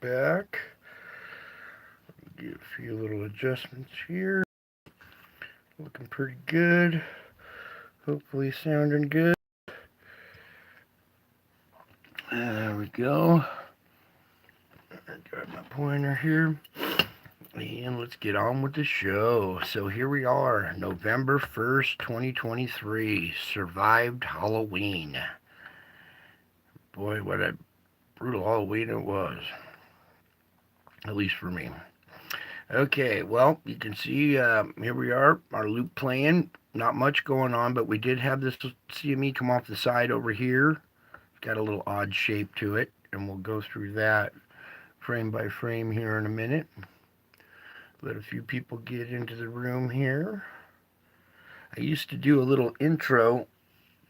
back. Get a few little adjustments here. Looking pretty good. Hopefully sounding good. There we go. Got my pointer here. And let's get on with the show. So here we are, November 1st, 2023. Survived Halloween. Boy, what a brutal Halloween it was. At least for me. Okay, well, you can see here we are, our loop playing. Not much going on, but we did have this CME come off the side over here. It's got a little odd shape to it, and we'll go through that frame by frame here in a minute. Let a few people get into the room here. I used to do a little intro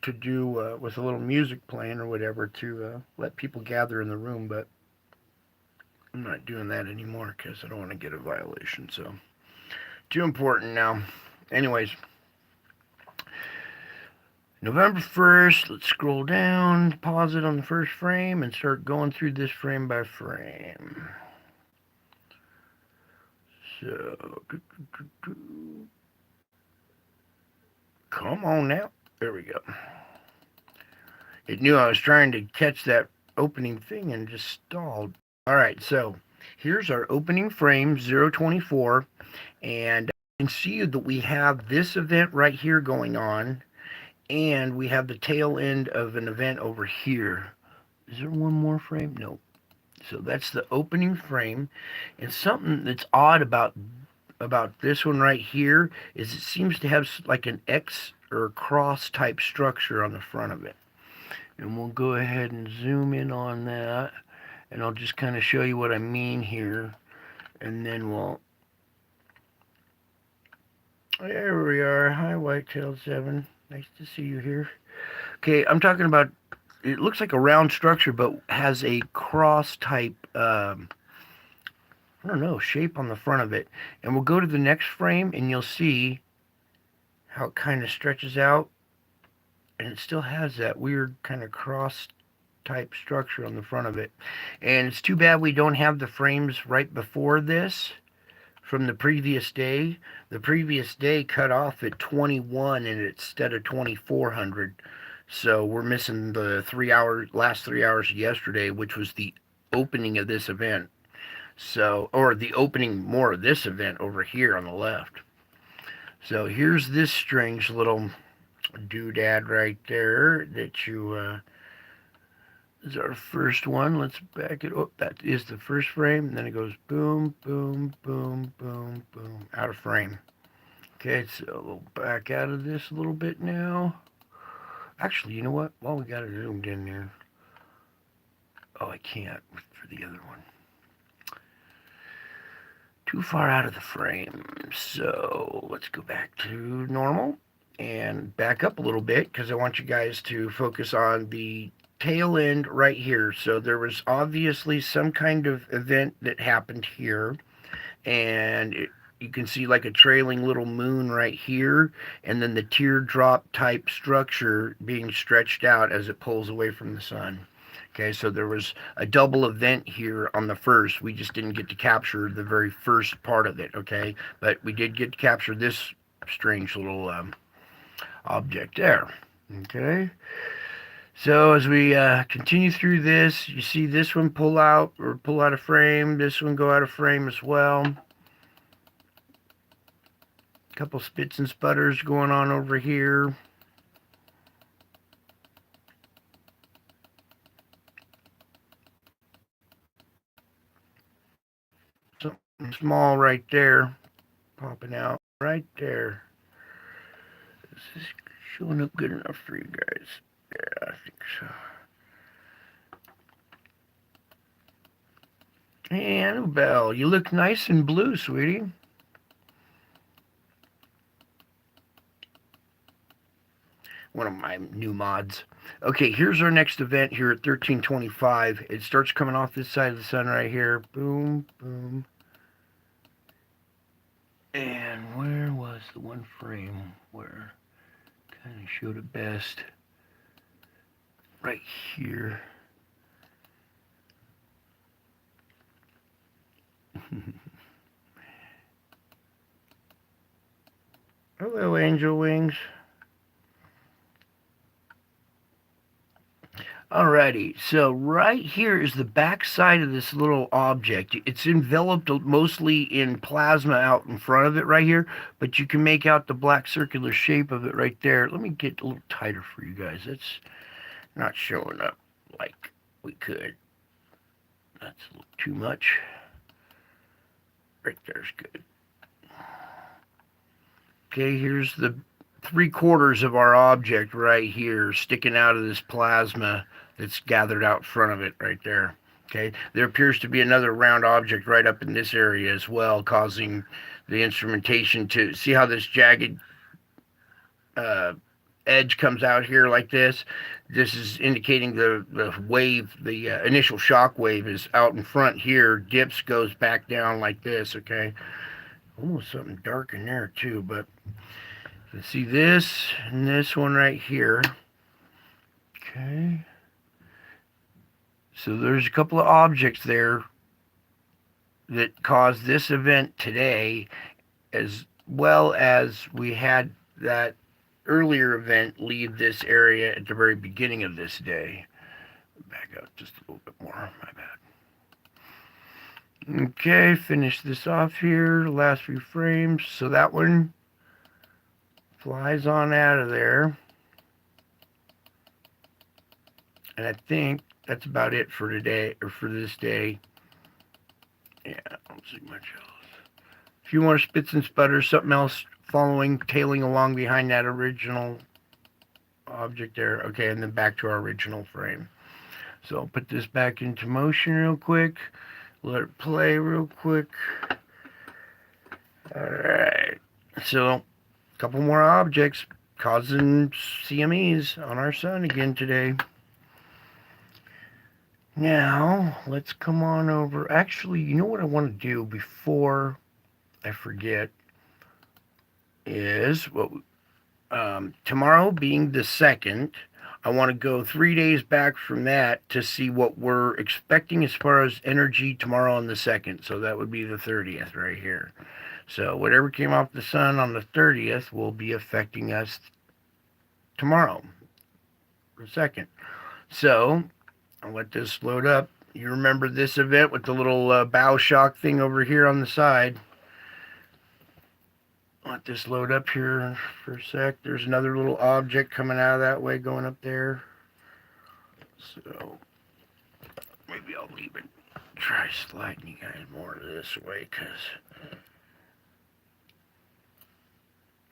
to do with a little music playing or whatever to let people gather in the room, but I'm not doing that anymore because I don't want to get a violation, so too important now. Anyways, November 1st, let's scroll down, pause it on the first frame, and start going through this frame by frame. So, come on now. There we go. It knew I was trying to catch that opening thing and just stalled. Alright, so here's our opening frame, 024, and you can see that we have this event right here going on, and we have the tail end of an event over here. Is there one more frame? No. So that's the opening frame, and something that's odd about this one right here is it seems to have like an X or a cross type structure on the front of it. And we'll go ahead and zoom in on that, and I'll just kind of show you what I mean here, and then we'll... There we are. Hi, Whitetail 7. Nice to see you here. Okay, I'm talking about, it looks like a round structure, but has a cross type, I don't know, shape on the front of it. And we'll go to the next frame, and you'll see how it kind of stretches out, and it still has that weird kind of cross type structure on the front of it. And it's too bad we don't have the frames right before this from the previous day. The previous day cut off at 21 and instead of 2400. So we're missing the last 3 hours of yesterday, which was the opening of this event. So, or the opening more of this event over here on the left. So here's this strange little doodad right there that you is our first one. Let's back it up. That is the first frame, and then it goes boom, boom, boom, boom, boom, out of frame. Okay, so we'll back out of this a little bit now. Actually, you know what? Well, we got it zoomed in there. Oh, I can't for the other one. Too far out of the frame. So let's go back to normal and back up a little bit because I want you guys to focus on the tail end right here. So there was obviously some kind of event that happened here, and you can see like a trailing little moon right here, and then the teardrop type structure being stretched out as it pulls away from the sun. Okay, so there was a double event here on the first. We just didn't get to capture the very first part of it, okay? But we did get to capture this strange little object there, okay? So as we continue through this, you see this one pull out of frame, this one go out of frame as well. A couple spits and sputters going on over here. Something small right there, popping out right there. Is this showing up good enough for you guys? Yeah, I think so. Annabelle, you look nice in blue, sweetie. One of my new mods. Okay, here's our next event here at 1325. It starts coming off this side of the sun right here. Boom, boom. And where was the one frame where kind of showed it best? Right here. Hello, angel wings. Alrighty, so right here is the back side of this little object. It's enveloped mostly in plasma out in front of it right here, but you can make out the black circular shape of it right there. Let me get a little tighter for you guys. It's not showing up like we could. That's a little too much. Right there's good. Okay, here's the 3/4 of our object right here sticking out of this plasma that's gathered out front of it right there. Okay, there appears to be another round object right up in this area as well, causing the instrumentation to see how this jagged edge comes out here like this. This is indicating the wave, the initial shock wave is out in front here, dips, goes back down like this, okay? Almost something dark in there too, but you can see this and this one right here. Okay. So there's a couple of objects there that caused this event today, as well as we had that earlier event leave this area at the very beginning of this day. Back up just a little bit more, my bad. Okay, finish this off here, last few frames. So that one flies on out of there. And I think that's about it for today, or for this day. Yeah, I don't see much else. A few more spits and sputters, something else following, tailing along behind that original object there. Okay, and then back to our original frame. So I'll put this back into motion real quick. Let it play real quick. Alright. So, a couple more objects causing CMEs on our sun again today. Now, let's come on over. Actually, you know what I want to do before I forget is what tomorrow being the 2nd, I want to go 3 days back from that to see what we're expecting as far as energy tomorrow on the 2nd. So that would be the 30th right here. So whatever came off the sun on the 30th will be affecting us tomorrow, the 2nd. So I'll let this load up. You remember this event with the little bow shock thing over here on the side. Let this load up here for a sec. There's another little object coming out of that way going up there. So maybe I'll leave it. Try sliding you guys more this way,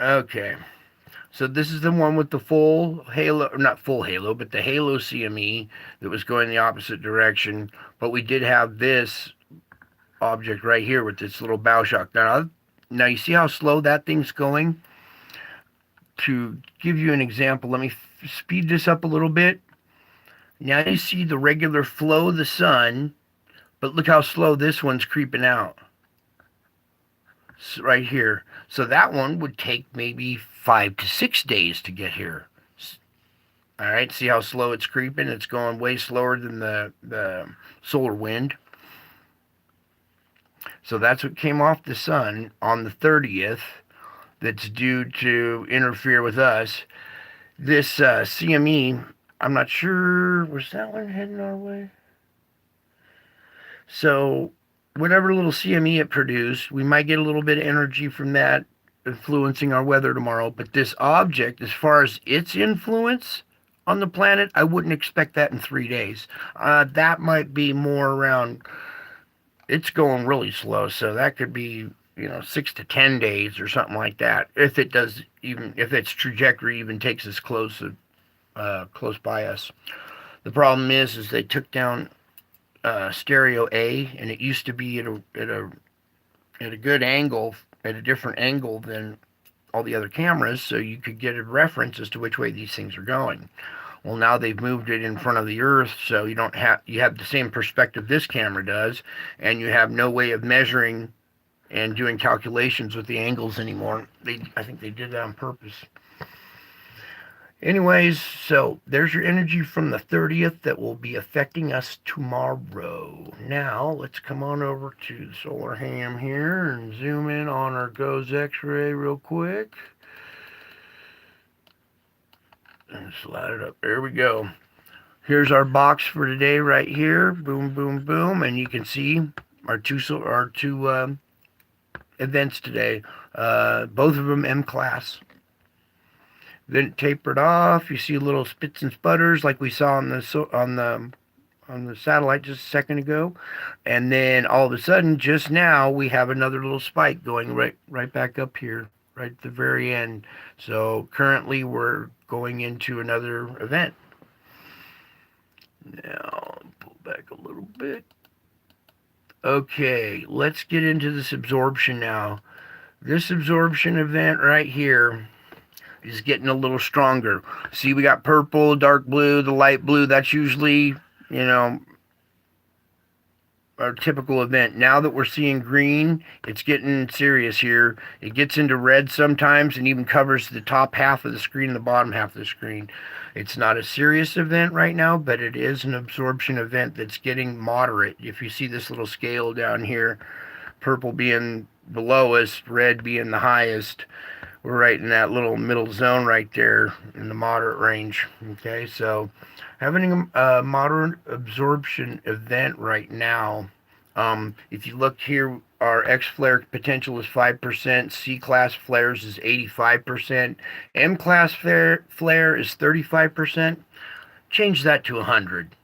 okay. So this is the one with the full halo, or not full halo, but the halo CME that was going the opposite direction. But we did have this object right here with this little bow shock. Now you see how slow that thing's going? To give you an example, let me speed this up a little bit. Now you see the regular flow of the sun, but look how slow this one's creeping out. So right here. So that one would take maybe 5 to 6 days to get here. All right, see how slow it's creeping? It's going way slower than the solar wind. So that's what came off the sun on the 30th that's due to interfere with us. This CME, I'm not sure, was that one heading our way? So whatever little CME it produced, we might get a little bit of energy from that influencing our weather tomorrow. But this object, as far as its influence on the planet, I wouldn't expect that in 3 days. That might be more around, it's going really slow, so that could be, 6 to 10 days or something like that. If it does, even if its trajectory even takes us close by us. The problem is they took down stereo A, and it used to be at a good angle, at a different angle than all the other cameras, so you could get a reference as to which way these things are going. Well, now they've moved it in front of the Earth, so you have the same perspective this camera does, and you have no way of measuring and doing calculations with the angles anymore. I think they did that on purpose. Anyways, so there's your energy from the 30th that will be affecting us tomorrow. Now, let's come on over to the solar ham here and zoom in on our GOES X-ray real quick. And slide it up. There we go. Here's our box for today right here. Boom, boom, boom. And you can see our two events today. Both of them M class. Then it tapered off. You see little spits and sputters like we saw on the satellite just a second ago. And then all of a sudden, just now, we have another little spike going right back up here, right at the very end. So currently, we're going into another event. Now, pull back a little bit. Okay, let's get into this absorption now. This absorption event right here is getting a little stronger. See, we got purple, dark blue, the light blue. That's usually, our typical event. Now that we're seeing green, it's getting serious here. It gets into red sometimes and even covers the top half of the screen and the bottom half of the screen. It's not a serious event right now, but it is an absorption event that's getting moderate. If you see this little scale down here, purple being the lowest, red being the highest, we're right in that little middle zone right there in the moderate range. Okay, so having a moderate absorption event right now. If you look here, our X flare potential is 5%, C class flares is 85%, M class flare is 35%. Change that to 100.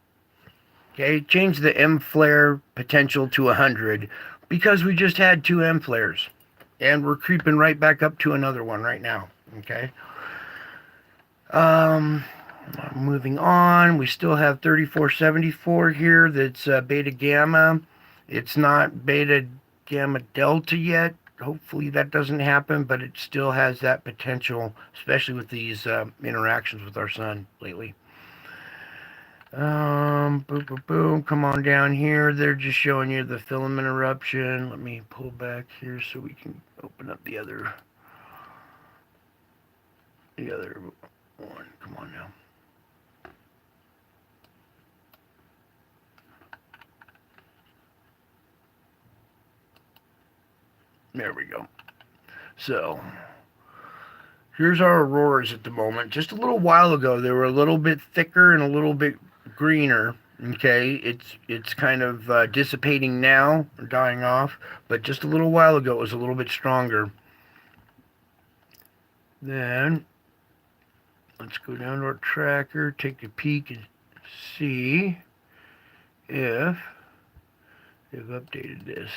Okay, change the M flare potential to 100 because we just had 2 M flares. And we're creeping right back up to another one right now. Okay. Moving on. We still have 3474 here. That's beta gamma. It's not beta gamma delta yet. Hopefully that doesn't happen, but it still has that potential, especially with these interactions with our sun lately. Boom, boom, boom. Come on down here. They're just showing you the filament eruption. Let me pull back here so we can open up the other one. Come on now. There we go. So here's our auroras at the moment. Just a little while ago, they were a little bit thicker and a little bit greener. Okay, it's kind of dissipating now, dying off, but just a little while ago it was a little bit stronger. Then let's go down to our tracker, take a peek and see if they've updated this.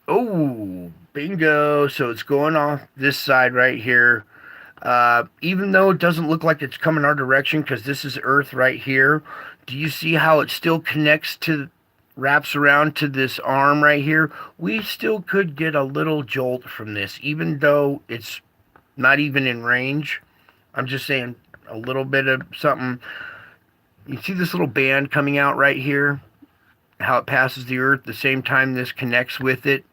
Oh, bingo. So it's going off this side right here. Even though it doesn't look like it's coming our direction because this is Earth right here, do you see how it still wraps around to this arm right here? We still could get a little jolt from this, even though it's not even in range. I'm just saying a little bit of something. You see this little band coming out right here? How it passes the Earth the same time this connects with it.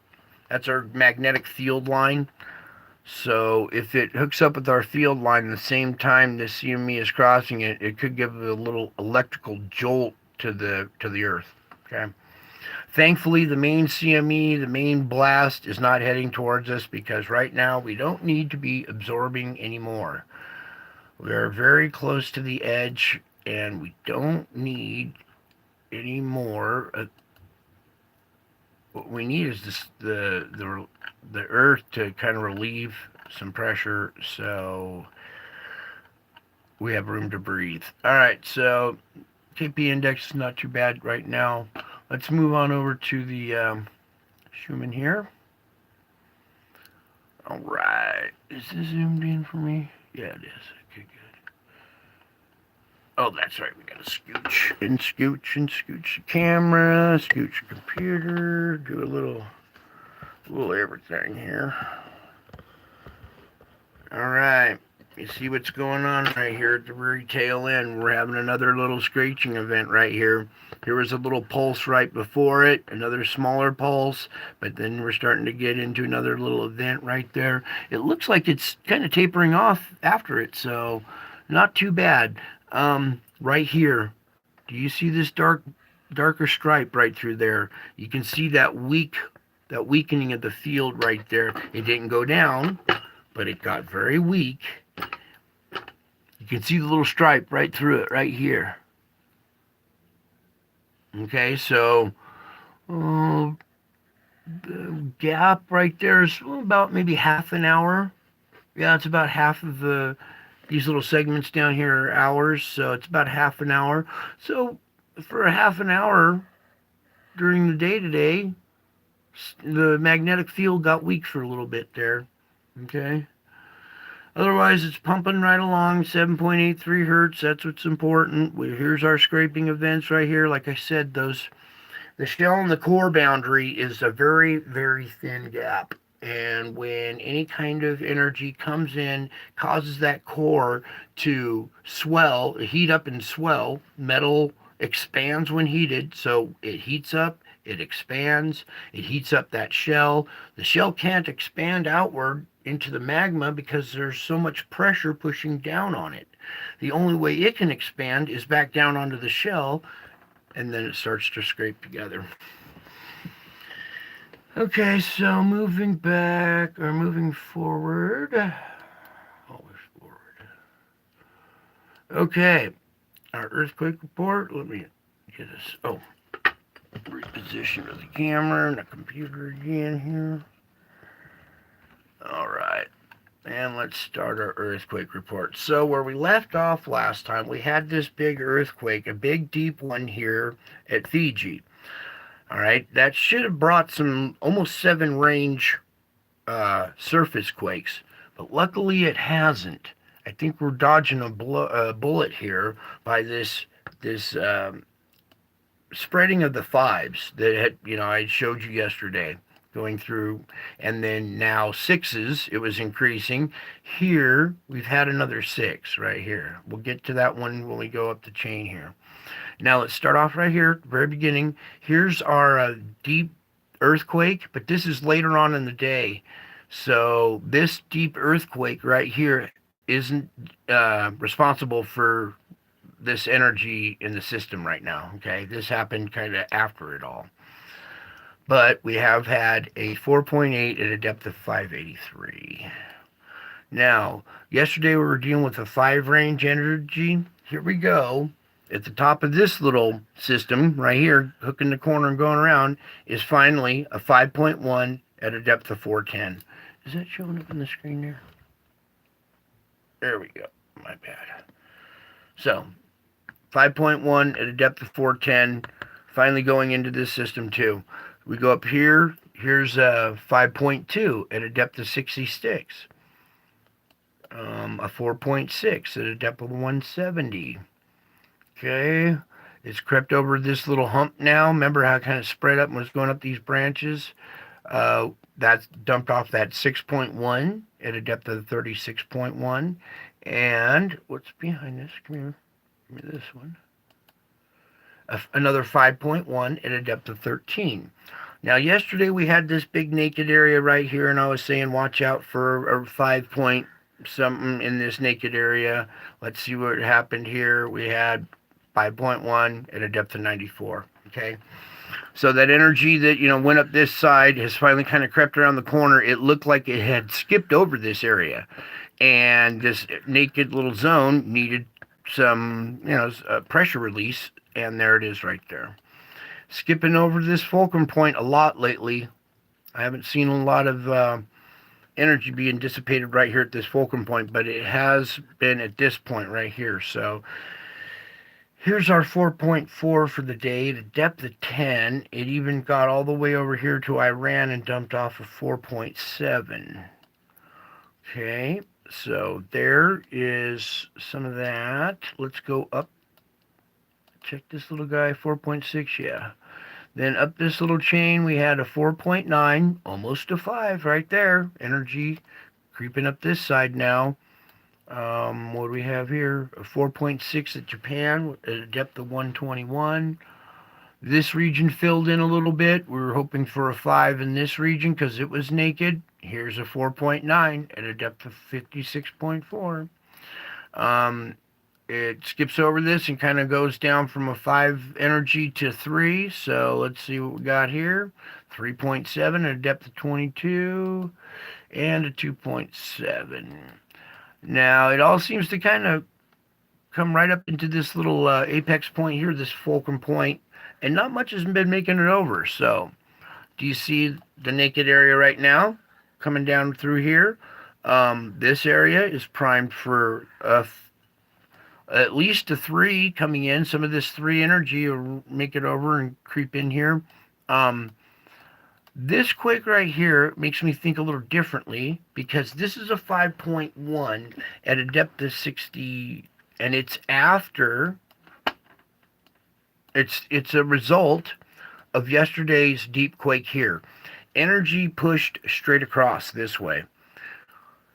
That's our magnetic field line. So if it hooks up with our field line the same time the CME is crossing it, it could give a little electrical jolt to the Earth. Okay. Thankfully, the main CME, the main blast, is not heading towards us because right now we don't need to be absorbing anymore. We are very close to the edge, and we don't need any more. What we need is the Earth to kind of relieve some pressure so we have room to breathe. All right, so KP index is not too bad right now. Let's move on over to the Schumann here. All right, is this zoomed in for me? Yeah, it is. Okay, good. Oh, that's right. We gotta scooch and scooch and scooch the camera, scooch the computer, do a little everything here. All right. You see what's going on right here at the very tail end. We're having another little screeching event right here. Here was a little pulse right before it, another smaller pulse, but then we're starting to get into another little event right there. It looks like it's kind of tapering off after it, so not too bad. Right here, do you see this darker stripe right through there? You can see that weakening of the field right there. It didn't go down, but it got very weak. You can see the little stripe right through it, right here. Okay, so the gap right there is about maybe half an hour. Yeah, it's about half of these little segments down here are hours, so it's about half an hour. So for a half an hour during the day today, the magnetic field got weak for a little bit there. Okay. Otherwise, it's pumping right along, 7.83 hertz. That's what's important. Here's our scraping events right here. Like I said, the shell and the core boundary is a very, very thin gap. And when any kind of energy comes in, causes that core to swell, heat up and swell. Metal expands when heated, so it heats up, it expands, it heats up that shell. The shell can't expand outward into the magma because there's so much pressure pushing down on it. The only way it can expand is back down onto the shell, and then it starts to scrape together. Okay, so moving back or moving forward. Always forward. Okay, our earthquake report. Let me get this. Oh, reposition of the camera and the computer again here. All right. And let's start our earthquake report. So where we left off last time, we had this big earthquake, a big deep one here at Fiji. All right, that should have brought some almost 7 range surface quakes, but luckily it hasn't. I think we're dodging a bullet here by this spreading of the fives that I showed you yesterday, going through, and then now sixes. It was increasing. Here we've had another 6 right here. We'll get to that one when we go up the chain here. Now let's start off right here at the very beginning. Here's our deep earthquake, but this is later on in the day. So this deep earthquake right here isn't responsible for this energy in the system right now. Okay, this happened kind of after it all. But we have had a 4.8 at a depth of 583. Now, yesterday we were dealing with a 5 range energy. Here we go. At the top of this little system right here, hooking the corner and going around, is finally a 5.1 at a depth of 410. Is that showing up on the screen there? There we go. My bad. So, 5.1 at a depth of 410, finally going into this system too. We go up here. Here's a 5.2 at a depth of 66. A 4.6 at a depth of 170. Okay, it's crept over this little hump now. Remember how it kind of spread up and was going up these branches? That's dumped off that 6.1 at a depth of 36.1. And what's behind this? Come here. Give me this one. Another 5.1 at a depth of 13. Now, yesterday we had this big naked area right here, and I was saying watch out for a 5 point something in this naked area. Let's see what happened here. We had 5.1 at a depth of 94. Okay, so that energy that went up this side has finally kind of crept around the corner. It looked like it had skipped over this area, and this naked little zone needed some pressure release, and there it is right there. Skipping over this fulcrum point a lot lately. I haven't seen a lot of energy being dissipated right here at this fulcrum point, but it has been at this point right here. So here's our 4.4 for the day, the depth of 10. It even got all the way over here to Iran and dumped off a 4.7. Okay, so there is some of that. Let's go up. Check this little guy, 4.6, yeah. Then up this little chain, we had a 4.9, almost a 5 right there. Energy creeping up this side now. What do we have here? A 4.6 at Japan at a depth of 121. This region filled in a little bit. We were hoping for a 5 in this region because it was naked. Here's a 4.9 at a depth of 56.4. Um, it skips over this and kind of goes down from a 5 energy to 3. So let's see what we got here. 3.7 at a depth of 22 and a 2.7. Now it all seems to kind of come right up into this little apex point here, this fulcrum point, and not much has been making it over. So do you see the naked area right now coming down through here? This area is primed for at least a 3 coming in. Some of this 3 energy will make it over and creep in here. Um, this quake right here makes me think a little differently because this is a 5.1 at a depth of 60, and it's after, it's a result of yesterday's deep quake here. Energy pushed straight across this way.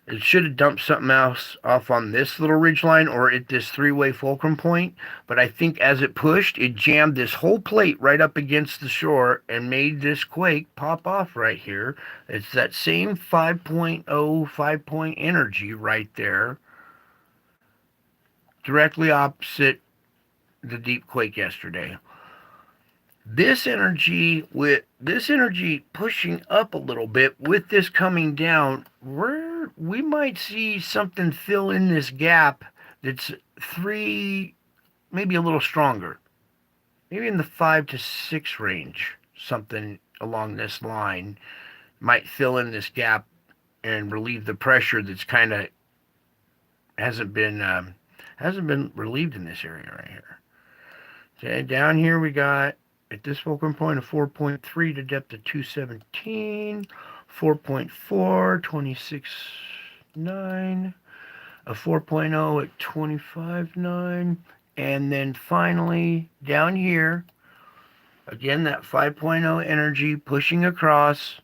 It should have dumped something else off on this little ridge line or at this 3-way fulcrum point, but I think as it pushed, it jammed this whole plate right up against the shore and made this quake pop off right here. It's that same 5.0 5-point energy right there, directly opposite the deep quake yesterday. This energy pushing up a little bit with this coming down, we might see something fill in this gap that's 3, maybe a little stronger, maybe in the 5 to 6 range. Something along this line might fill in this gap and relieve the pressure that's kind of hasn't been relieved in this area right here. Okay, down here we got at this fulcrum point a 4.3 to depth of 217, 4.4, 26.9, a 4.0 at 25.9, and then finally down here, again that 5.0 energy pushing across.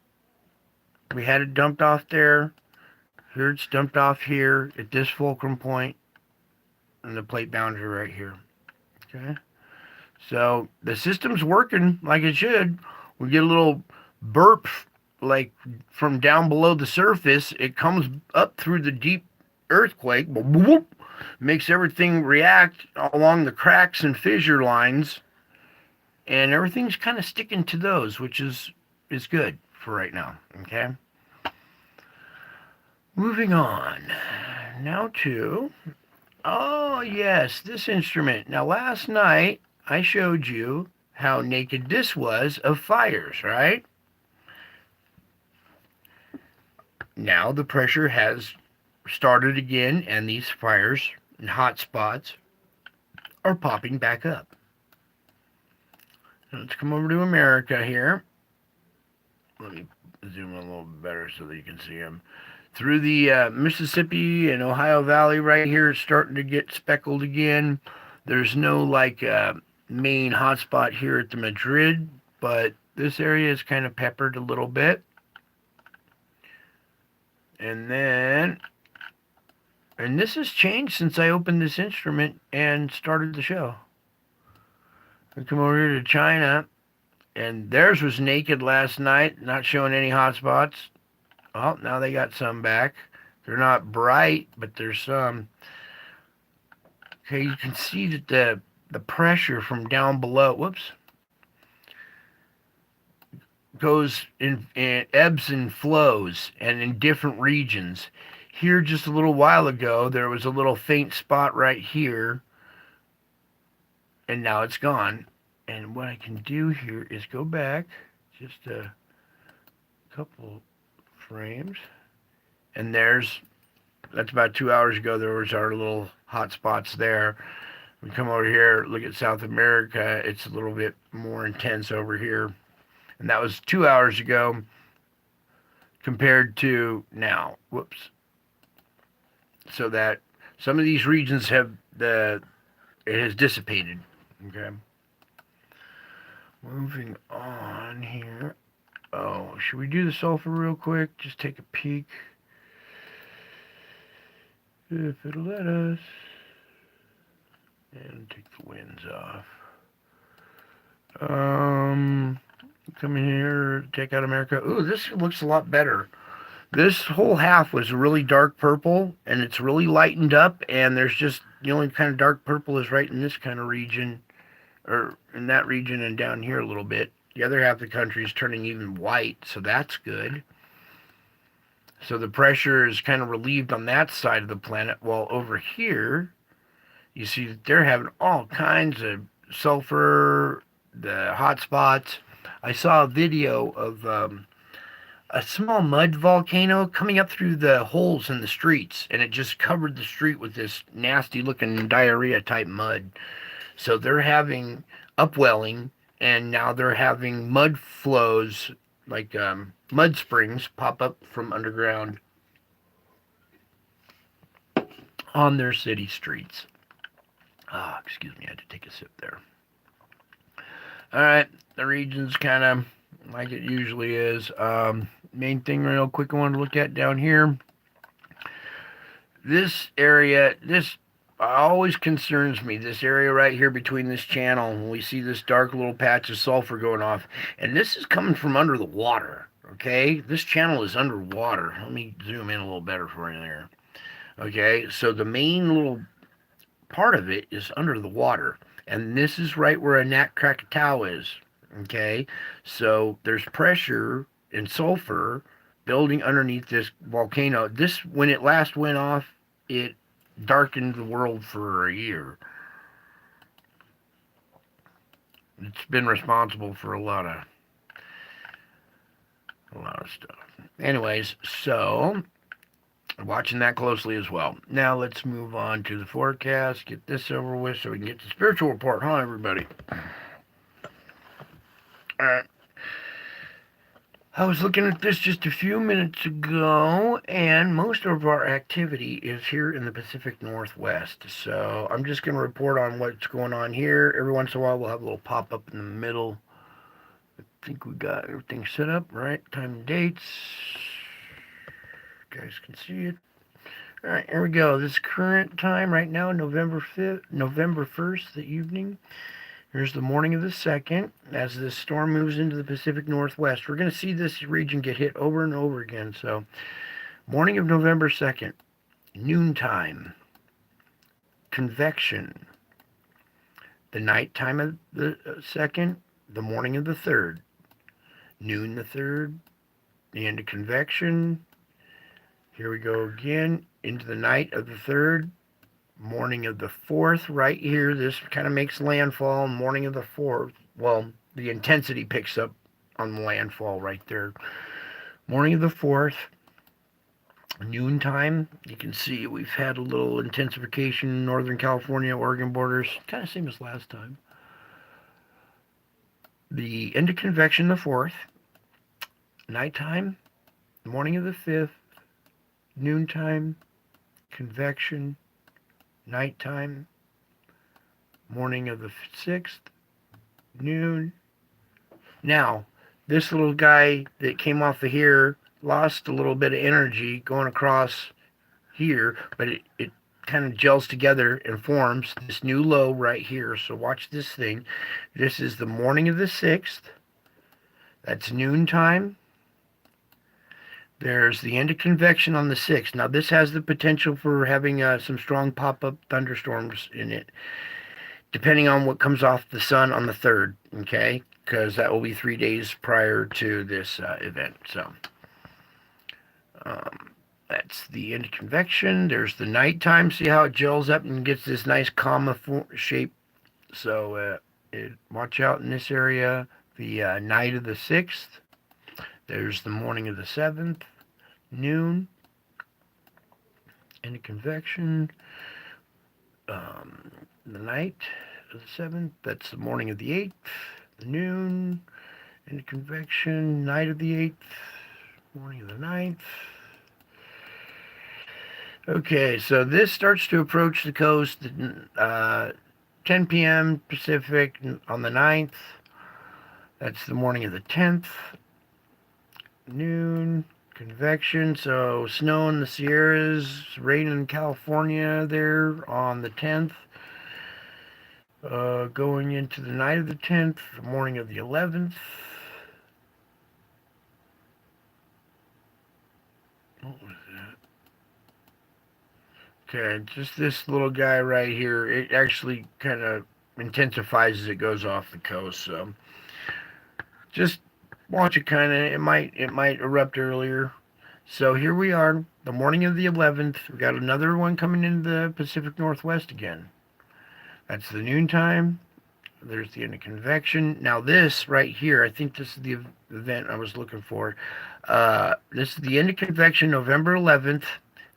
We had it dumped off there. Here it's dumped off here at this fulcrum point and the plate boundary right here. Okay. So the system's working like it should. We get a little burp like from down below the surface. It comes up through the deep earthquake, makes everything react along the cracks and fissure lines, and everything's kind of sticking to those, which is good for right now. Okay. Moving on now to, oh yes, this instrument. Now last night I showed you how naked this was of fires, right? Now the pressure has started again, and these fires and hot spots are popping back up. Let's come over to America here. Let me zoom in a little better so that you can see them. Through the Mississippi and Ohio Valley right here, it's starting to get speckled again. There's no main hotspot here at the Madrid, but this area is kind of peppered a little bit. And this has changed since I opened this instrument and started the show. We come over here to China, and theirs was naked last night, not showing any hotspots. Well, now they got some back. They're not bright, but there's some. Okay, you can see that the pressure from down below, goes in ebbs and flows and in different regions. Here just a little while ago, there was a little faint spot right here, and now it's gone. And what I can do here is go back just a couple frames, and that's about 2 hours ago. There was our little hot spots there. We come over here, look at South America. It's a little bit more intense over here, and that was 2 hours ago compared to now. So that some of these regions it has dissipated. Okay. Moving on here. Oh, should we do the sulfur real quick? Just take a peek. If it'll let us. And take the winds off. Come in here, take out America. Ooh, this looks a lot better. This whole half was really dark purple, and it's really lightened up, and there's just, the only kind of dark purple is right in this kind of region, or in that region and down here a little bit. The other half of the country is turning even white, so that's good. So the pressure is kind of relieved on that side of the planet, while over here, you see that they're having all kinds of sulfur, the hot spots. I saw a video of a small mud volcano coming up through the holes in the streets, and it just covered the street with this nasty looking diarrhea type mud. So they're having upwelling, and now they're having mud flows, like mud springs, pop up from underground on their city streets. Ah, excuse me, I had to take a sip there. All right, the region's kind of like it usually is. Main thing real quick I want to look at down here. This area, this always concerns me. This area right here between this channel, when we see this dark little patch of sulfur going off, and this is coming from under the water, okay? This channel is underwater. Let me zoom in a little better for you there. Okay, so the main little part of it is under the water, and this is right where a Nat Krakatau is. Okay, so there's pressure and sulfur building underneath this volcano. This, when it last went off, it darkened the world for a year. It's been responsible for a lot of stuff. Anyways, so watching that closely as well. Now let's move on to the forecast. Get this over with so we can get the spiritual report, huh, everybody? Alright. I was looking at this just a few minutes ago, and most of our activity is here in the Pacific Northwest. So I'm just going to report on what's going on here. Every once in a while, we'll have a little pop-up in the middle. I think we got everything set up, right? Time and dates. You guys can see it. All right, here we go. This current time right now, November 1st, the evening. Here's the morning of the 2nd. As this storm moves into the Pacific Northwest, we're going to see this region get hit over and over again. So, morning of November 2nd, noontime, convection. The nighttime of the 2nd, the morning of the 3rd, noon the 3rd, the end of convection. Here we go again, into the night of the 3rd, morning of the 4th, right here. This kind of makes landfall. Morning of the 4th. Well, the intensity picks up on the landfall right there. Morning of the 4th. Noontime. You can see we've had a little intensification in Northern California, Oregon borders. Kind of same as last time. The end of convection, the 4th. Nighttime. Morning of the 5th. Noontime. Convection. Nighttime, morning of the 6th, noon. Now, this little guy that came off of here lost a little bit of energy going across here, but it kind of gels together and forms this new low right here. So watch this thing. This is the morning of the 6th. That's noontime. There's the end of convection on the 6th. Now, this has the potential for having some strong pop-up thunderstorms in it, depending on what comes off the sun on the 3rd, okay? Because that will be 3 days prior to this event. So, that's the end of convection. There's the nighttime. See how it gels up and gets this nice comma shape? So, watch out in this area. The night of the 6th. There's the morning of the 7th, noon, end of convection, the night of the 7th, that's the morning of the 8th, the noon, end of convection, night of the 8th, morning of the 9th. Okay, so this starts to approach the coast at 10 p.m. Pacific on the 9th. That's the morning of the 10th. Noon, convection. So snow in the Sierras, rain in California there on the 10th. Going into the night of the 10th, the morning of the 11th. What was that? Okay, just this little guy right here. It actually kind of intensifies as it goes off the coast. So just watch it. Kind of. It might erupt earlier. So here we are, the morning of the 11th. We got another one coming into the Pacific Northwest again. That's the noontime. There's the end of convection. Now this right here, I think this is the event I was looking for. This is the end of convection, November 11th.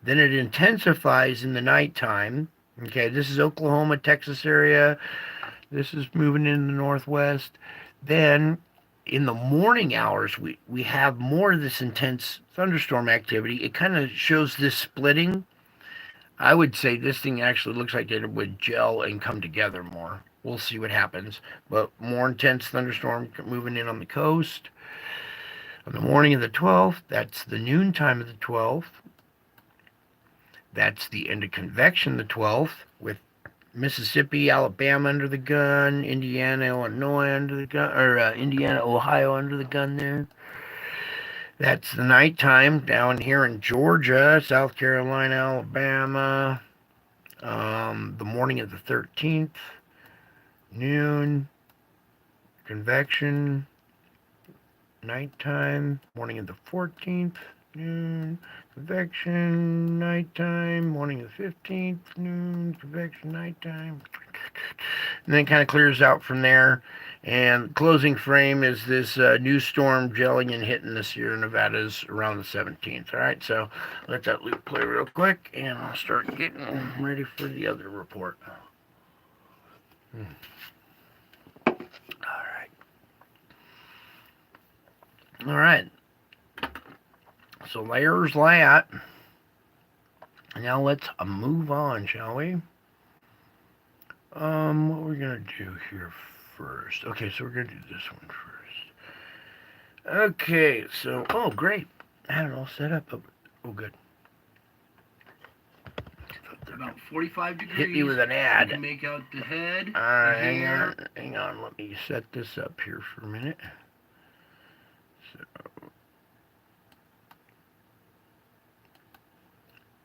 Then it intensifies in the nighttime. Okay, this is Oklahoma, Texas area. This is moving in the northwest. Then in the morning hours, we have more of this intense thunderstorm activity. It kind of shows this splitting. I would say this thing actually looks like it would gel and come together more. We'll see what happens. But more intense thunderstorm moving in on the coast. On the morning of the 12th, that's the noontime of the 12th. That's the end of convection, the 12th, with Mississippi, Alabama under the gun, Indiana, Illinois under the gun, or Indiana, Ohio under the gun there. That's the nighttime down here in Georgia, South Carolina, Alabama. The morning of the 13th, noon, convection, nighttime, morning of the 14th, noon, convection, nighttime, morning of the 15th, noon, convection, nighttime. And then it kind of clears out from there. And closing frame is this new storm gelling and hitting the Sierra Nevadas around the 17th. All right, so let that loop play real quick, and I'll start getting ready for the other report. All right. All right. So layers that. Now let's move on, shall we? What we're gonna do here first. Okay, so we're gonna do this one first. Okay, so oh great, I had it all set up. Oh good. About 45 degrees. Hit me with an ad. You can make out the head. Hang on. Let me set this up here for a minute. So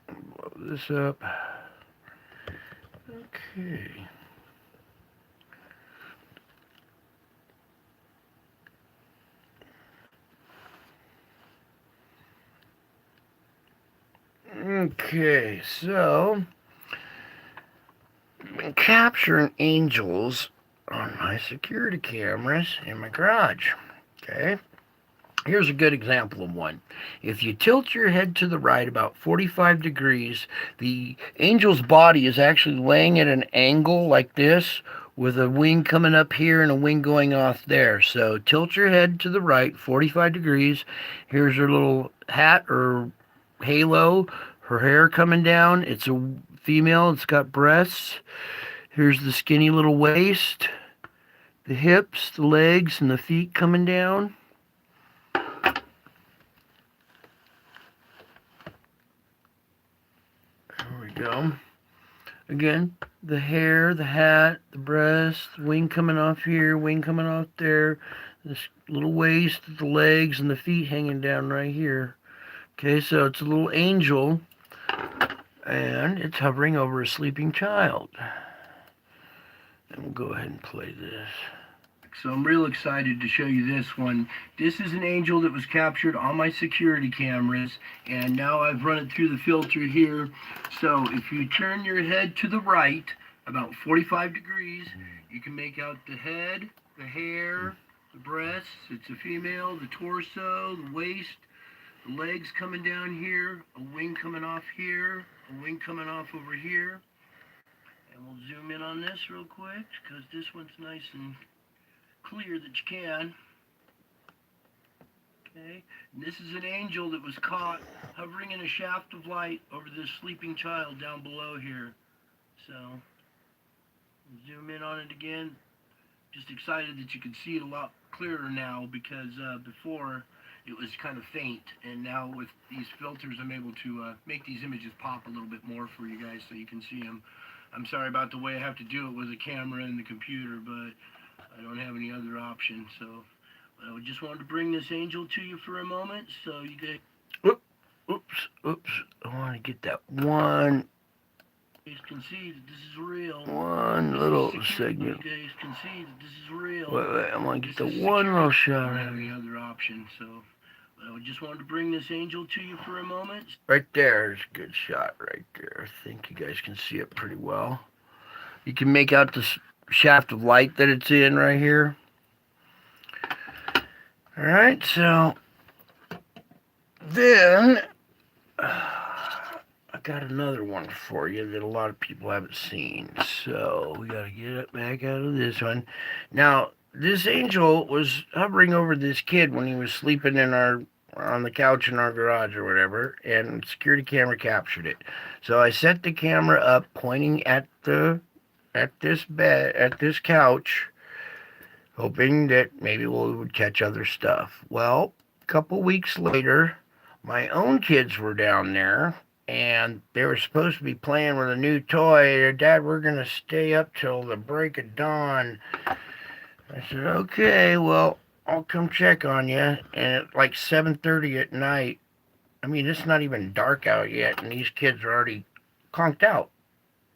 blow this up. Okay. Okay, so I've been capturing angels on my security cameras in my garage. Okay, here's a good example of one. If you tilt your head to the right about 45 degrees, the angel's body is actually laying at an angle like this, with a wing coming up here and a wing going off there. So tilt your head to the right 45 degrees. Here's her little hat or halo, her hair coming down. It's a female, it's got breasts. Here's the skinny little waist, the hips, the legs, and the feet coming down. There we go. Again, the hair, the hat, the breast, the wing coming off here, wing coming off there, this little waist, the legs, and the feet hanging down right here. Okay, so it's a little angel, and it's hovering over a sleeping child. And we'll go ahead and play this. So I'm real excited to show you this one. This is an angel that was captured on my security cameras, and now I've run it through the filter here. So if you turn your head to the right about 45 degrees, you can make out the head, the hair, the breasts. It's a female, the torso, the waist, the legs coming down here, a wing coming off here, a wing coming off over here. And we'll zoom in on this real quick, because this one's nice and clear that you can. Okay, and this is an angel that was caught hovering in a shaft of light over this sleeping child down below here. So, zoom in on it again. Just excited that you can see it a lot clearer now, because before it was kind of faint. And now with these filters, I'm able to make these images pop a little bit more for you guys so you can see them. I'm sorry about the way I have to do it with a camera and the computer, but I don't have any other option. So I just wanted to bring this angel to you for a moment so you guys... Oops. I want to get that one. You guys can see that this is real. One little segment. You guys can see that this is real. Wait, I want to get the one little shot. I don't have any other option, so I just wanted to bring this angel to you for a moment. Right there is a good shot right there. I think you guys can see it pretty well. You can make out the shaft of light that it's in right here. Alright, so then I got another one for you that a lot of people haven't seen. So we got to get it back out of this one. Now, this angel was hovering over this kid when he was sleeping on the couch in our garage or whatever, and security camera captured it. So I set the camera up pointing at this couch, hoping that maybe we would catch other stuff. Well, a couple weeks later, my own kids were down there, and they were supposed to be playing with a new toy. Dad, we're going to stay up till the break of dawn. I said, okay, well, I'll come check on you. And at like 7:30 at night, I mean, it's not even dark out yet, and these kids are already conked out.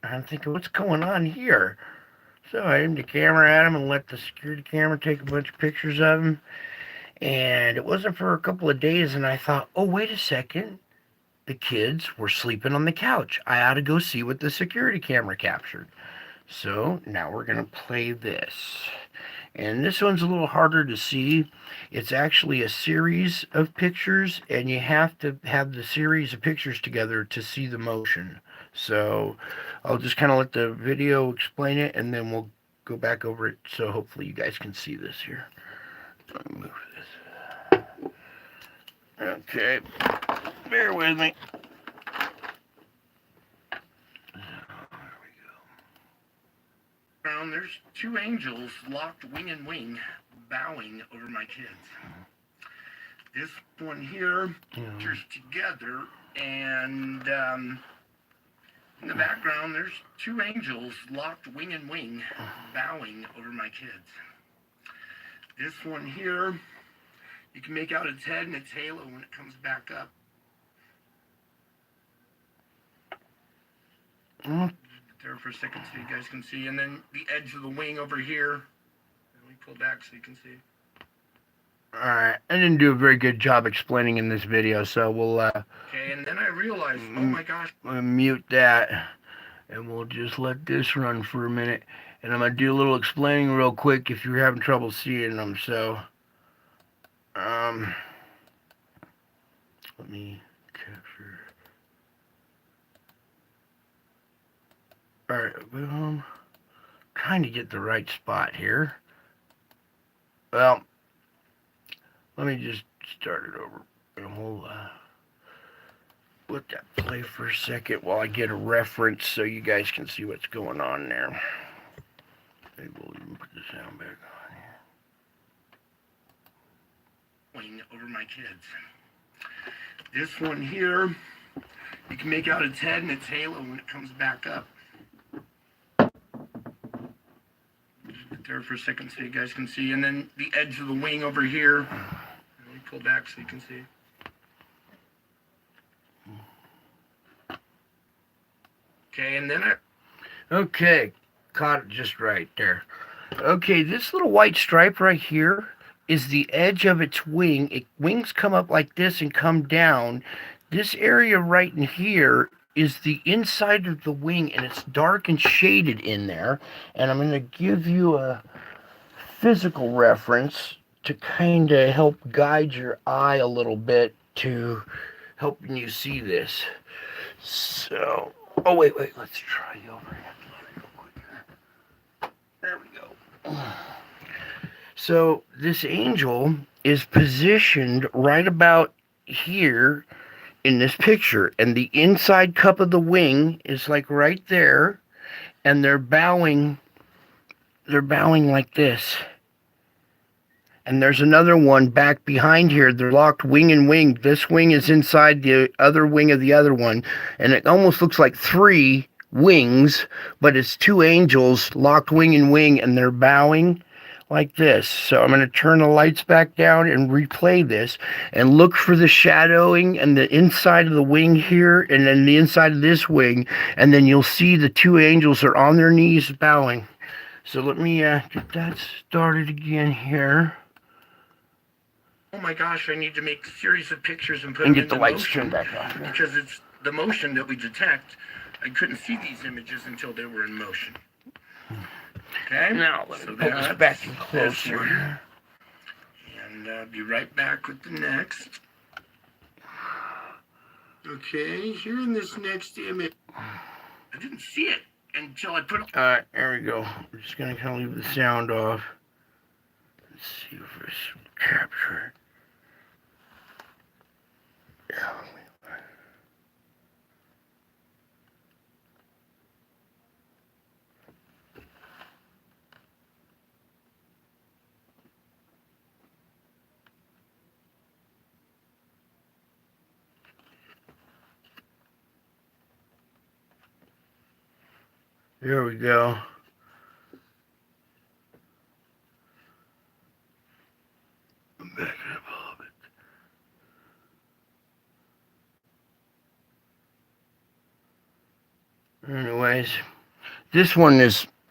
And I'm thinking, what's going on here? So I aimed the camera at them and let the security camera take a bunch of pictures of them. And it wasn't for a couple of days, and I thought, oh, wait a second. The kids were sleeping on the couch. I ought to go see what the security camera captured. So now we're going to play this. And this one's a little harder to see. It's actually a series of pictures, and you have to have the series of pictures together to see the motion. So I'll just kind of let the video explain it, and then we'll go back over it, so hopefully you guys can see this here. Let me move this. Okay, bear with me. There's two angels locked wing and wing, bowing over my kids. This one here, pictures together, and in the background, there's two angels locked wing and wing, bowing over my kids. This one here, you can make out its head and its halo when it comes back up. There for a second so you guys can see, and then the edge of the wing over here. Let me pull back so you can see. Alright, I didn't do a very good job explaining in this video, so we'll okay, and then I realized, oh my gosh, we'll mute that, and we'll just let this run for a minute, and I'm going to do a little explaining real quick if you're having trouble seeing them. So let me capture. Alright, trying to get the right spot here. Well, let me just start it over, and we'll let that play for a second while I get a reference so you guys can see what's going on there. Maybe we'll even put the sound back on here. Over my kids. This one here, you can make out its head and its halo when it comes back up. There for a second so you guys can see, and then the edge of the wing over here. Let me pull back so you can see. Okay, and then okay, caught it just right there. Okay, this little white stripe right here is the edge of its wing. Wings come up like this and come down. This area right in here is the inside of the wing, and it's dark and shaded in there. And I'm going to give you a physical reference to kind of help guide your eye a little bit to helping you see this. So, oh wait, let's try over here. There we go. So this angel is positioned right about here in this picture, and the inside cup of the wing is like right there, and they're bowing like this. and there's another one back behind here. They're locked wing and wing. This wing is inside the other wing of the other one, and it almost looks like three wings, but it's two angels locked wing and wing, and they're bowing like this. So I'm going to turn the lights back down and replay this and look for the shadowing and the inside of the wing here and then the inside of this wing, and then you'll see the two angels are on their knees bowing. So let me get that started again here. Oh my gosh, I need to make a series of pictures and put them get the lights motion turned back on. because it's the motion that we detect. I couldn't see these images until they were in motion. Okay, Now let me pull this back in closer. And I'll be right back with the next. Okay, here in this next image, I didn't see it until I put it. Alright, there we go. We're just going to kind of leave the sound off. Let's see if it's capture. Yeah. There we go. Back it up a little bit. Anyways, this one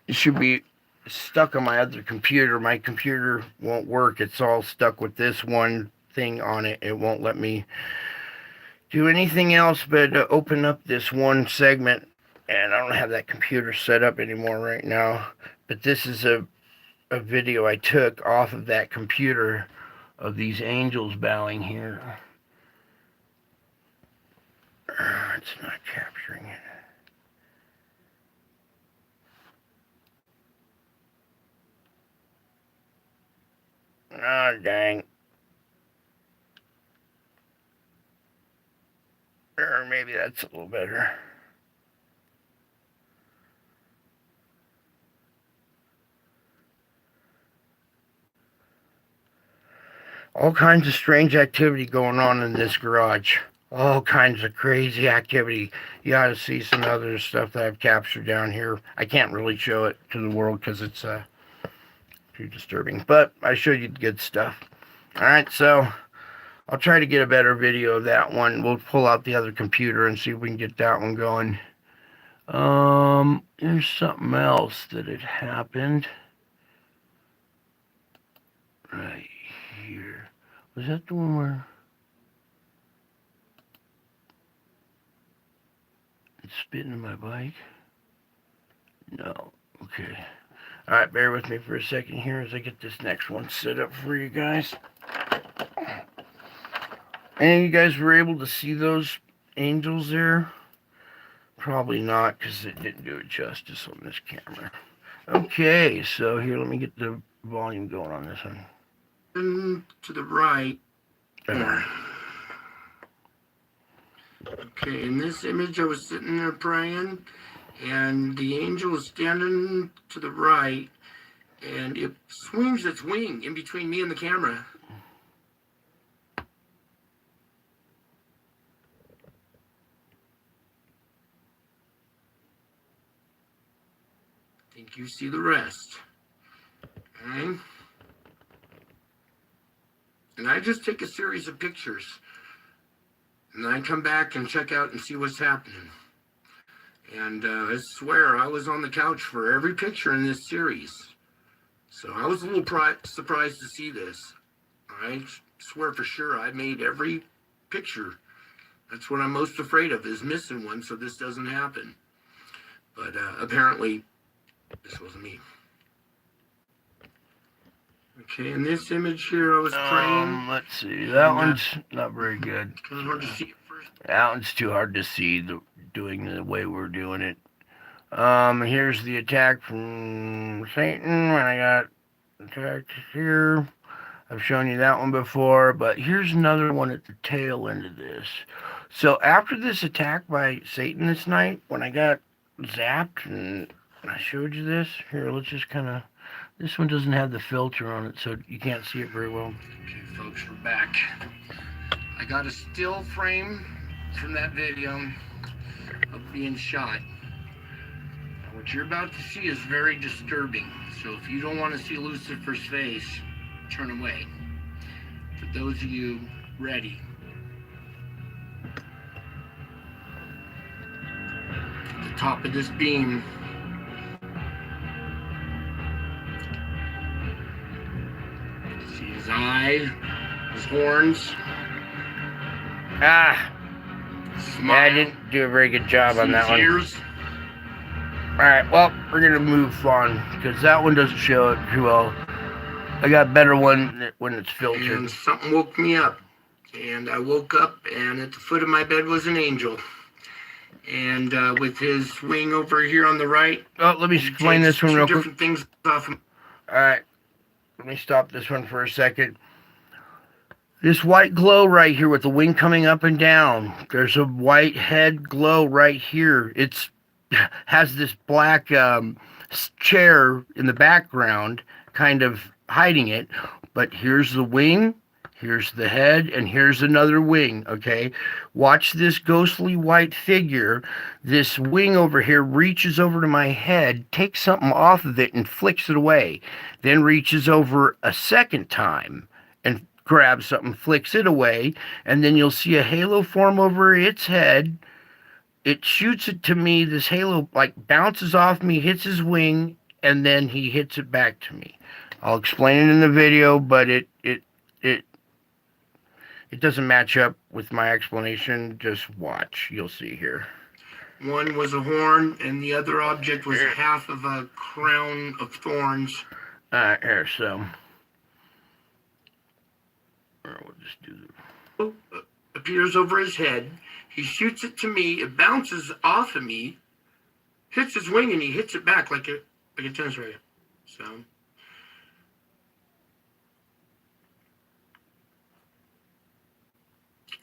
should be stuck on my other computer. My computer won't work. It's all stuck with this one thing on it. It won't let me do anything else but open up this one segment. And I don't have that computer set up anymore right now. But this is a video I took off of that computer of these angels bowing here. It's not capturing it. Oh, dang. Or maybe that's a little better. All kinds of strange activity going on in this garage. All kinds of crazy activity. You ought to see some other stuff that I've captured down here. I can't really show it to the world because it's too disturbing. But I showed you the good stuff. Alright, so I'll try to get a better video of that one. We'll pull out the other computer and see if we can get that one going. There's something else that had happened. Right here. Was that the one where it's spitting in my bike? No. Okay. Alright, bear with me for a second here as I get this next one set up for you guys. And you guys were able to see those angels there? Probably not, because it didn't do it justice on this camera. Okay, so here, let me get the volume going on this one. And to the right. Okay, in this image I was sitting there praying, and the angel is standing to the right, and it swings its wing in between me and the camera. I think you see the rest. Okay. And I just take a series of pictures. And then I come back and check out and see what's happening. And I swear I was on the couch for every picture in this series. So I was a little surprised to see this. I swear for sure I made every picture. That's what I'm most afraid of, is missing one so this doesn't happen. But apparently this wasn't me. Okay, in this image here, I was praying. Let's see. That one's not very good. Kind of hard to see at first. That one's too hard to see, doing the way we're doing it. Here's the attack from Satan when I got attacked here. I've shown you that one before, but here's another one at the tail end of this. So after this attack by Satan this night, when I got zapped and I showed you this, here, let's just kind of This one doesn't have the filter on it, so you can't see it very well. Okay, folks, we're back. I got a still frame from that video of being shot. Now, what you're about to see is very disturbing. So if you don't want to see Lucifer's face, turn away. For those of you ready. At the top of this beam, see his eye, his horns. Ah! Smile. Yeah, I didn't do a very good job on that one. Ears. Alright, well, we're going to move on, because that one doesn't show it too well. I got a better one when it's filtered. And something woke me up. And I woke up, and at the foot of my bed was an angel. And with his wing over here on the right. Oh, let me explain this one real quick. Different things off him. Alright, let me stop this one for a second. This white glow right here with the wing coming up and down. There's a white head glow right here. It's has this black chair in the background kind of hiding it. But here's the wing, here's the head, and here's another wing, okay? Watch this ghostly white figure. This wing over here reaches over to my head, takes something off of it, and flicks it away. Then reaches over a second time and grabs something, flicks it away, and then you'll see a halo form over its head. It shoots it to me. This halo like bounces off me, hits his wing, and then he hits it back to me. I'll explain it in the video, but it doesn't match up with my explanation. Just watch. You'll see here. One was a horn, and the other object was half of a crown of thorns. Here, so we'll just do the... Appears over his head. He shoots it to me. It bounces off of me, hits his wing, and he hits it back like a tennis racket. So.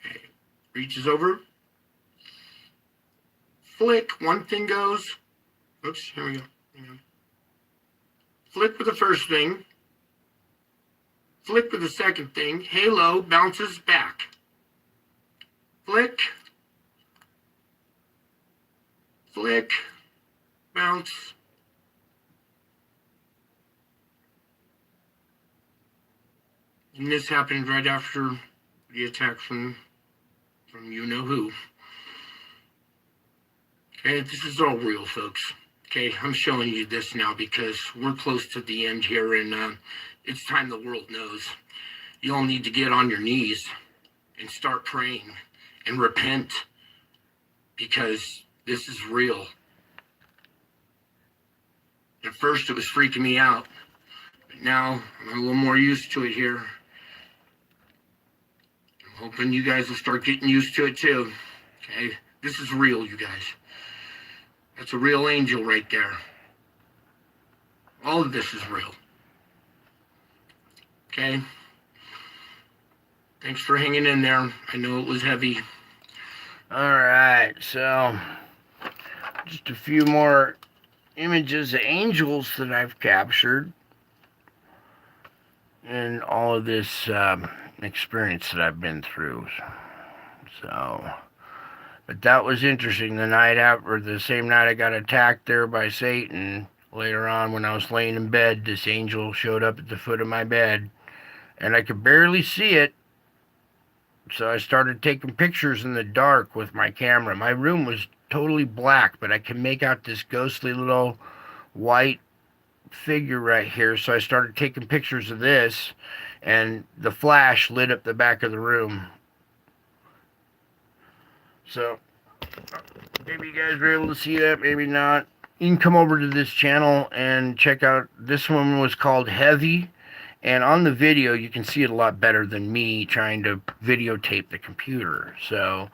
Okay. Reaches over. Flick. One thing goes. Oops. Here we go. Flick with the first thing. Flick with the second thing. Halo bounces back. Flick. Flick. Bounce. And this happened right after the attack from you know who. Okay, this is all real, folks. Okay, I'm showing you this now because we're close to the end here, and it's time the world knows. You all need to get on your knees and start praying and repent, because this is real. At first it was freaking me out, but now I'm a little more used to it here. I'm hoping you guys will start getting used to it too. Okay, this is real, you guys. That's a real angel right there. All of this is real. Okay? Thanks for hanging in there. I know it was heavy. Alright, so just a few more images of angels that I've captured in all of this experience that I've been through. So, but that was interesting. The night after, the same night I got attacked there by Satan, later on when I was laying in bed, this angel showed up at the foot of my bed, and I could barely see it. So I started taking pictures in the dark with my camera. My room was totally black, but I can make out this ghostly little white figure right here. So I started taking pictures of this, and the flash lit up the back of the room. So maybe you guys were able to see that, maybe not. You can come over to this channel and check out, this one was called Heavy. And on the video, you can see it a lot better than me trying to videotape the computer. So,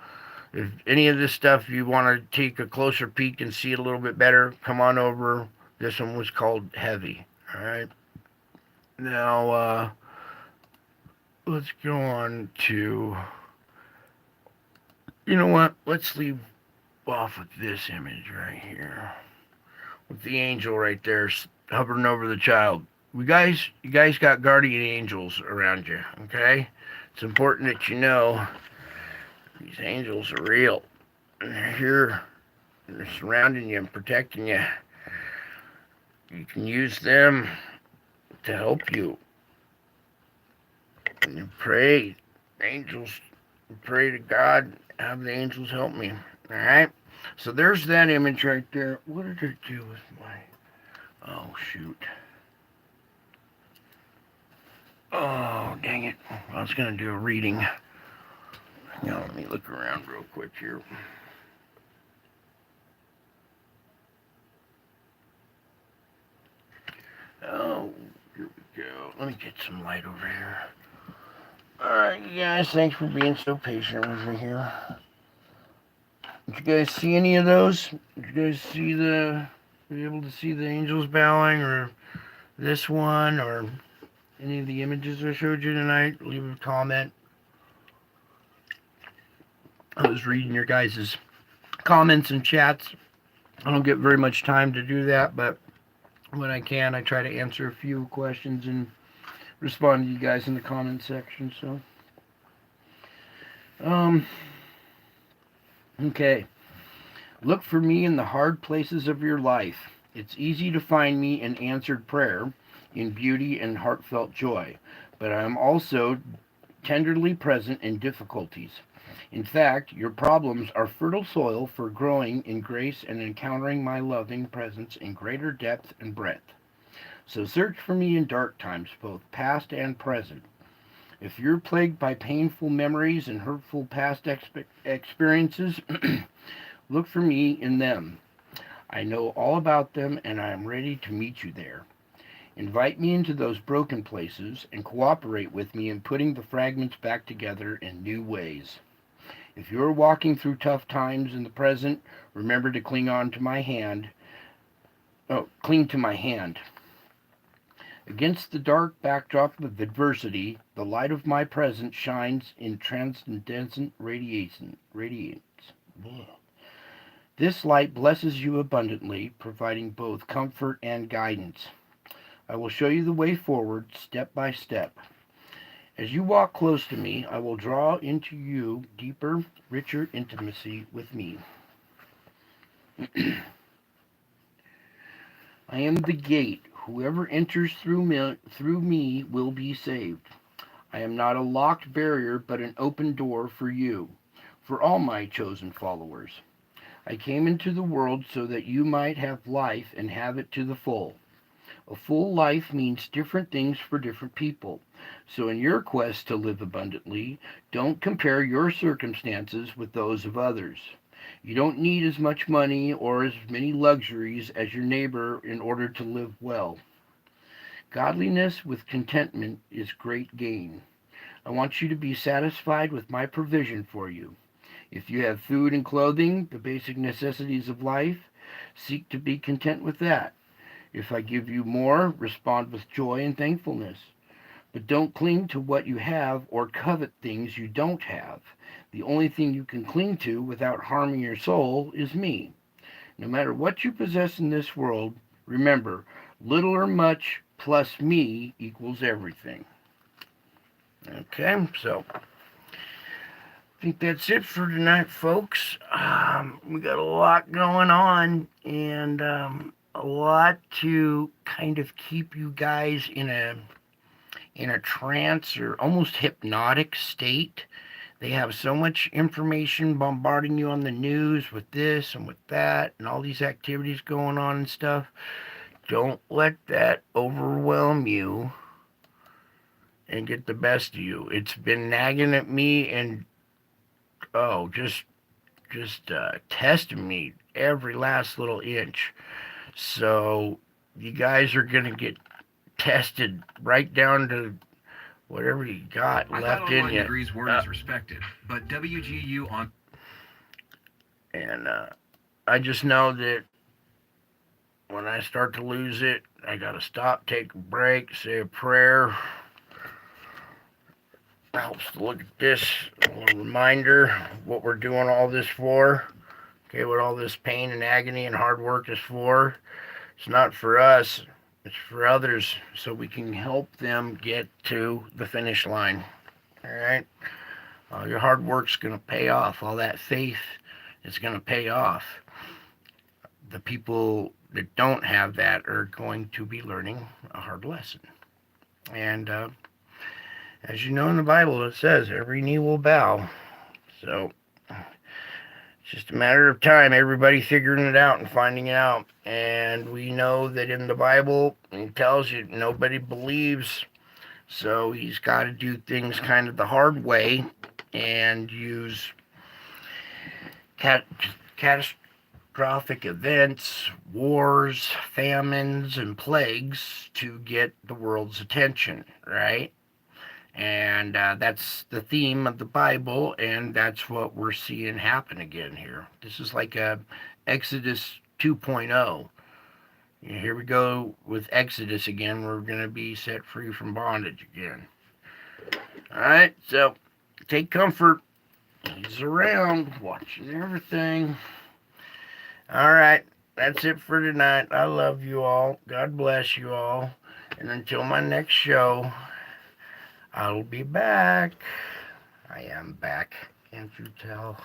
if any of this stuff you want to take a closer peek and see it a little bit better, come on over. This one was called Heavy. Alright. Now, let's go on to... You know what? Let's leave off with this image right here. With the angel right there hovering over the child. you guys got guardian angels around you, okay? It's important that you know these angels are real. And they're here, and they're surrounding you and protecting you. You can use them to help you. And you pray, angels, pray to God, have the angels help me. All right? So there's that image right there. What did it do with my... Oh, shoot. Oh, dang it. I was going to do a reading. Now, let me look around real quick here. Oh, here we go. Let me get some light over here. Alright, you guys, thanks for being so patient with me here. Did you guys see any of those? Did you guys see were you able to see the angels bowing, or this one, or any of the images I showed you tonight? Leave a comment. I was reading your guys' comments and chats. I don't get very much time to do that, but when I can, I try to answer a few questions and respond to you guys in the comment section. So, okay. Look for me in the hard places of your life. It's easy to find me in answered prayer, in beauty and heartfelt joy, but I am also tenderly present in difficulties. In fact, your problems are fertile soil for growing in grace and encountering my loving presence in greater depth and breadth. So search for me in dark times, both past and present. If you're plagued by painful memories and hurtful past experiences, look for me in them. I know all about them and I am ready to meet you there. Invite me into those broken places and cooperate with me in putting the fragments back together in new ways. If you're walking through tough times in the present, remember to cling on to my hand. Oh, cling to my hand. Against the dark backdrop of adversity, the light of my presence shines in transcendent radiance. This light blesses you abundantly, providing both comfort and guidance. I will show you the way forward, step by step. As you walk close to me, I will draw into you deeper, richer intimacy with me. I am the gate. Whoever enters through me will be saved. I am not a locked barrier, but an open door for you, for all my chosen followers. I came into the world so that you might have life and have it to the full. A full life means different things for different people. So, in your quest to live abundantly, don't compare your circumstances with those of others. You don't need as much money or as many luxuries as your neighbor in order to live well. Godliness with contentment is great gain. I want you to be satisfied with my provision for you. If you have food and clothing, the basic necessities of life, seek to be content with that. If I give you more, respond with joy and thankfulness. But don't cling to what you have or covet things you don't have. The only thing you can cling to without harming your soul is me. No matter what you possess in this world, remember, little or much plus me equals everything. Okay, so I think that's it for tonight, folks. We got a lot going on, and a lot to kind of keep you guys in a trance or almost hypnotic state. They have so much information bombarding you on the news with this and with that and all these activities going on and stuff. Don't let that overwhelm you and get the best of you. It's been nagging at me and just testing me every last little inch. So you guys are gonna get tested right down to whatever you got left in you. Degrees word is respected, but WGU on. And I just know that when I start to lose it, I gotta stop, take a break, say a prayer. Helps to look at this, a little reminder of what we're doing all this for. Okay, what all this pain and agony and hard work is for. It's not for us. It's for others so we can help them get to the finish line. All right? Your hard work's going to pay off. All that faith is going to pay off. The people that don't have that are going to be learning a hard lesson. And as you know in the Bible, it says every knee will bow. So it's just a matter of time, everybody figuring it out and finding it out. And we know that in the Bible, it tells you nobody believes. So he's got to do things kind of the hard way and use catastrophic events, wars, famines, and plagues to get the world's attention, right? And that's the theme of the Bible, and that's what we're seeing happen again here. This is like a Exodus 2.0. Here we go with Exodus again. We're going to be set free from bondage again. All right, so take comfort. He's around, watching everything. All right, that's it for tonight. I love you all. God bless you all. And until my next show, I'll be back. I am back. Can't you tell?